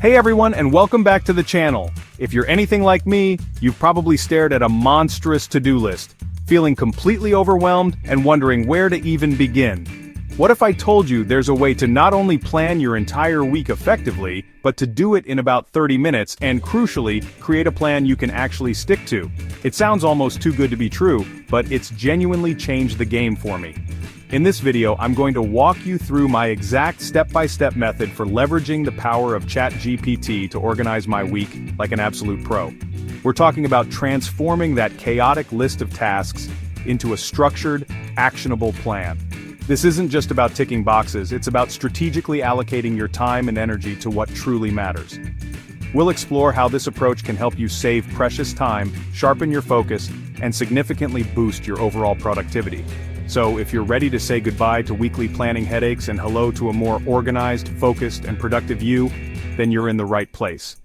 Hey everyone, and welcome back to the channel. If you're anything like me, you've probably stared at a monstrous to-do list, feeling completely overwhelmed and wondering where to even begin. What if I told you there's a way to not only plan your entire week effectively, but to do it in about 30 minutes and, crucially, create a plan you can actually stick to? It sounds almost too good to be true, but it's genuinely changed the game for me. In this video, I'm going to walk you through my exact step-by-step method for leveraging the power of ChatGPT to organize my week like an absolute pro. We're talking about transforming that chaotic list of tasks into a structured, actionable plan. This isn't just about ticking boxes, it's about strategically allocating your time and energy to what truly matters. We'll explore how this approach can help you save precious time, sharpen your focus, and significantly boost your overall productivity. So if you're ready to say goodbye to weekly planning headaches and hello to a more organized, focused, and productive you, then you're in the right place.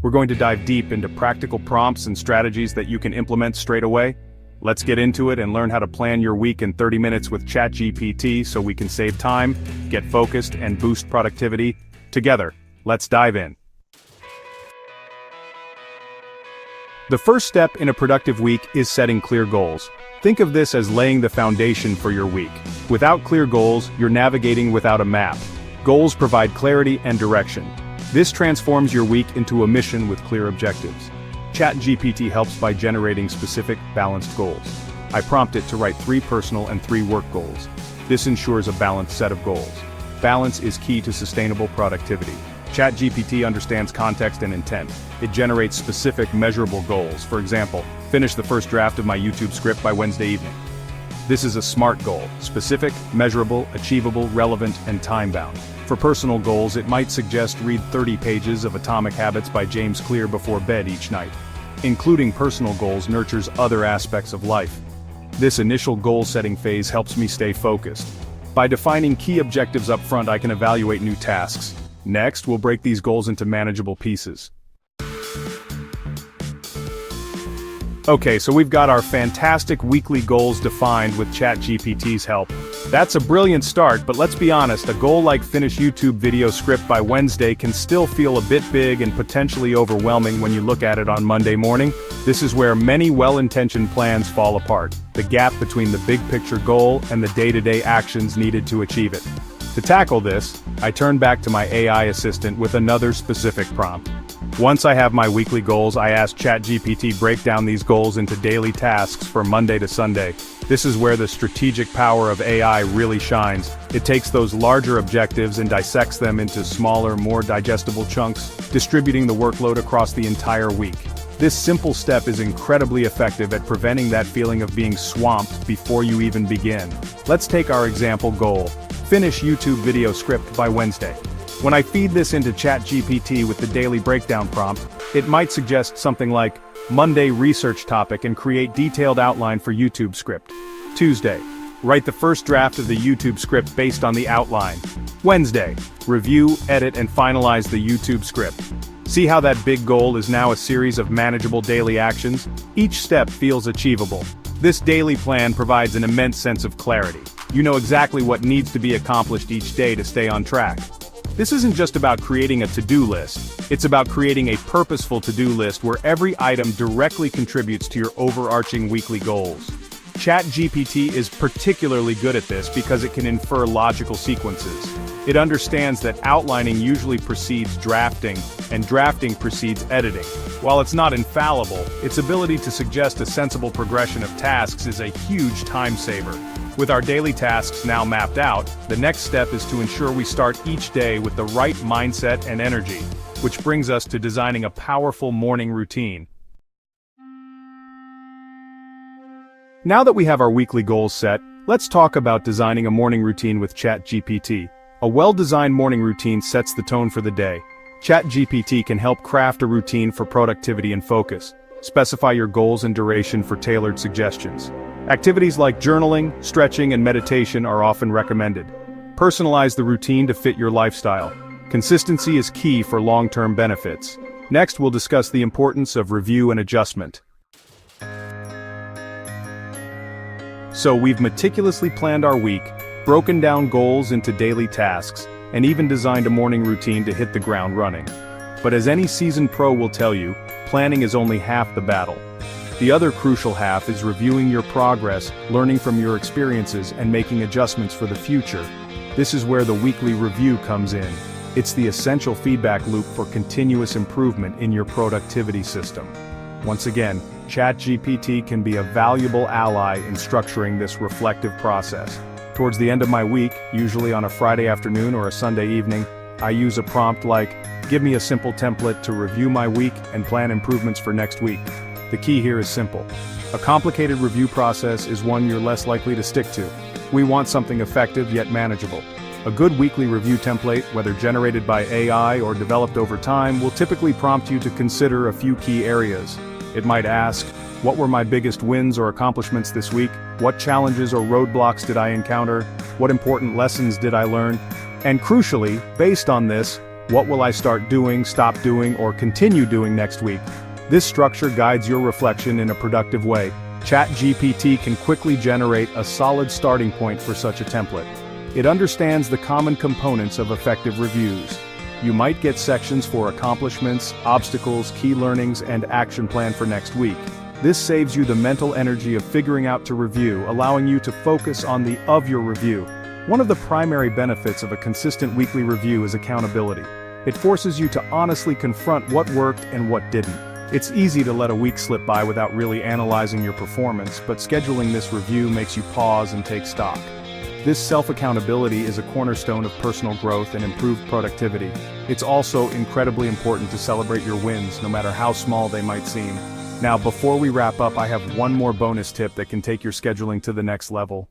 We're going to dive deep into practical prompts and strategies that you can implement straight away. Let's get into it and learn how to plan your week in 30 minutes with ChatGPT so we can save time, get focused, and boost productivity. Together, let's dive in. The first step in a productive week is setting clear goals. Think of this as laying the foundation for your week. Without clear goals, you're navigating without a map. Goals provide clarity and direction. This transforms your week into a mission with clear objectives. ChatGPT helps by generating specific, balanced goals. I prompt it to write 3 personal and 3 work goals. This ensures a balanced set of goals. Balance is key to sustainable productivity. ChatGPT understands context and intent. It generates specific, measurable goals. For example, finish the first draft of my YouTube script by Wednesday evening. This is a SMART goal: specific, measurable, achievable, relevant, and time-bound. For personal goals, it might suggest read 30 pages of Atomic Habits by James Clear before bed each night. Including personal goals nurtures other aspects of life. This initial goal-setting phase helps me stay focused. By defining key objectives up front, I can evaluate new tasks. Next, we'll break these goals into manageable pieces. Okay, so we've got our fantastic weekly goals defined with ChatGPT's help. That's a brilliant start, but let's be honest, a goal like finish YouTube video script by Wednesday can still feel a bit big and potentially overwhelming when you look at it on Monday morning. This is where many well-intentioned plans fall apart, the gap between the big picture goal and the day-to-day actions needed to achieve it. To tackle this, I turn back to my AI assistant with another specific prompt. Once I have my weekly goals, I ask ChatGPT break down these goals into daily tasks for Monday to Sunday. This is where the strategic power of AI really shines. It takes those larger objectives and dissects them into smaller, more digestible chunks, distributing the workload across the entire week. This simple step is incredibly effective at preventing that feeling of being swamped before you even begin. Let's take our example goal: finish YouTube video script by Wednesday. When I feed this into ChatGPT with the daily breakdown prompt, it might suggest something like, Monday research topic and create detailed outline for YouTube script. Tuesday, write the first draft of the YouTube script based on the outline. Wednesday, review, edit, and finalize the YouTube script. See how that big goal is now a series of manageable daily actions? Each step feels achievable. This daily plan provides an immense sense of clarity. You know exactly what needs to be accomplished each day to stay on track. This isn't just about creating a to-do list, it's about creating a purposeful to-do list where every item directly contributes to your overarching weekly goals. ChatGPT is particularly good at this because it can infer logical sequences. It understands that outlining usually precedes drafting, and drafting precedes editing. While it's not infallible, its ability to suggest a sensible progression of tasks is a huge time saver. With our daily tasks now mapped out, the next step is to ensure we start each day with the right mindset and energy, which brings us to designing a powerful morning routine. Now that we have our weekly goals set, let's talk about designing a morning routine with ChatGPT. A well-designed morning routine sets the tone for the day. ChatGPT can help craft a routine for productivity and focus. Specify your goals and duration for tailored suggestions. Activities like journaling, stretching, and meditation are often recommended. Personalize the routine to fit your lifestyle. Consistency is key for long-term benefits. Next, we'll discuss the importance of review and adjustment. So we've meticulously planned our week, broken down goals into daily tasks, and even designed a morning routine to hit the ground running. But as any seasoned pro will tell you, planning is only half the battle. The other crucial half is reviewing your progress, learning from your experiences, and making adjustments for the future. This is where the weekly review comes in. It's the essential feedback loop for continuous improvement in your productivity system. Once again, ChatGPT can be a valuable ally in structuring this reflective process. Towards the end of my week, usually on a Friday afternoon or a Sunday evening, I use a prompt like, "Give me a simple template to review my week and plan improvements for next week." The key here is simple. A complicated review process is one you're less likely to stick to. We want something effective yet manageable. A good weekly review template, whether generated by AI or developed over time, will typically prompt you to consider a few key areas. It might ask, what were my biggest wins or accomplishments this week? What challenges or roadblocks did I encounter? What important lessons did I learn? And crucially, based on this, what will I start doing, stop doing, or continue doing next week? This structure guides your reflection in a productive way. ChatGPT can quickly generate a solid starting point for such a template. It understands the common components of effective reviews. You might get sections for accomplishments, obstacles, key learnings, and action plan for next week. This saves you the mental energy of figuring out to review, allowing you to focus on the of your review. One of the primary benefits of a consistent weekly review is accountability. It forces you to honestly confront what worked and what didn't. It's easy to let a week slip by without really analyzing your performance, but scheduling this review makes you pause and take stock. This self-accountability is a cornerstone of personal growth and improved productivity. It's also incredibly important to celebrate your wins, no matter how small they might seem. Now, before we wrap up, I have one more bonus tip that can take your scheduling to the next level.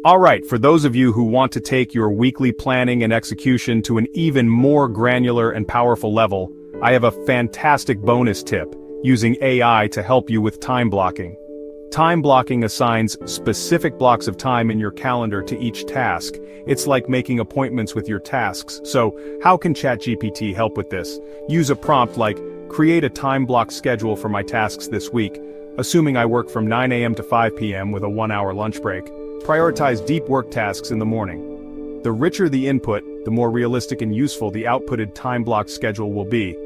Alright, for those of you who want to take your weekly planning and execution to an even more granular and powerful level, I have a fantastic bonus tip, using AI to help you with time blocking. Time blocking assigns specific blocks of time in your calendar to each task. It's like making appointments with your tasks. So, how can ChatGPT help with this? Use a prompt like, "Create a time block schedule for my tasks this week," assuming I work from 9 a.m. to 5 p.m. with a 1-hour lunch break. Prioritize deep work tasks in the morning. The richer the input, the more realistic and useful the outputted time block schedule will be.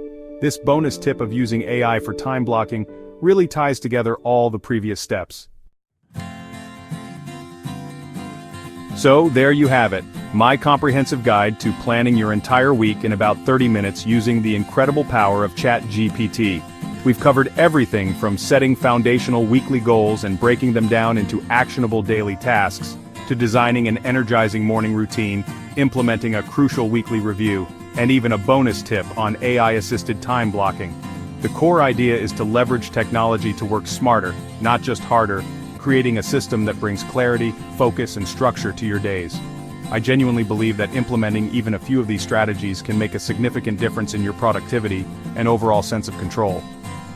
This bonus tip of using AI for time blocking really ties together all the previous steps. So, there you have it, my comprehensive guide to planning your entire week in about 30 minutes using the incredible power of ChatGPT. We've covered everything from setting foundational weekly goals and breaking them down into actionable daily tasks, to designing an energizing morning routine, implementing a crucial weekly review, and even a bonus tip on AI-assisted time blocking. The core idea is to leverage technology to work smarter, not just harder, creating a system that brings clarity, focus, and structure to your days. I genuinely believe that implementing even a few of these strategies can make a significant difference in your productivity and overall sense of control.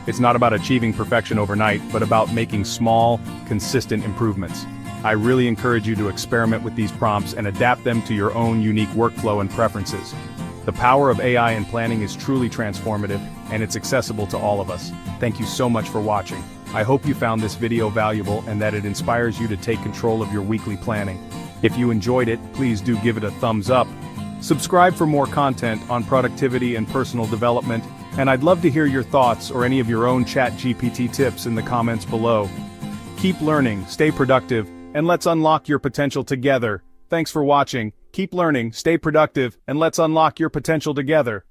It's not about achieving perfection overnight, but about making small, consistent improvements. I really encourage you to experiment with these prompts and adapt them to your own unique workflow and preferences. The power of AI in planning is truly transformative, and it's accessible to all of us. Thank you so much for watching. I hope you found this video valuable and that it inspires you to take control of your weekly planning. If you enjoyed it, please do give it a thumbs up. Subscribe for more content on productivity and personal development, and I'd love to hear your thoughts or any of your own ChatGPT tips in the comments below. Keep learning, stay productive, and let's unlock your potential together. Thanks for watching. Keep learning, stay productive, and let's unlock your potential together.